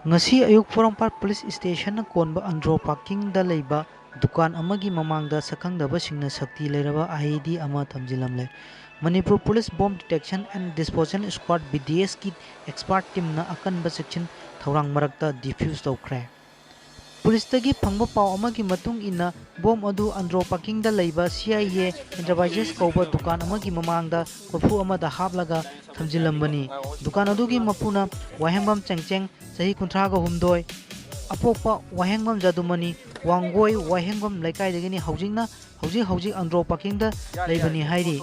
Ngasi ayuk Porampar Police Station na konba ANDRO parking da leiba dukan amagi mamangda sakhangdaba singna Shakti Leiraba IED ama Thamjinlame. Manipur Police Bomb Detection and Disposal Squad BDS ki expert team na akanba section thorang marakta defuse tawkhre. Police tagi phangba paw amagi matung ina bom adu ANDRO parking da leiba CIA Enterprises kauba dukan amagi mamangda kofu amada haplaga thamjinlambani. Dukan adugi mapuna wahengbam chengcheng sahi kuntraga humdoi apopa wahengbam jadumani wangoi wahengbam laikai dagini haujingna hauji ANDRO parking da leibani hairi.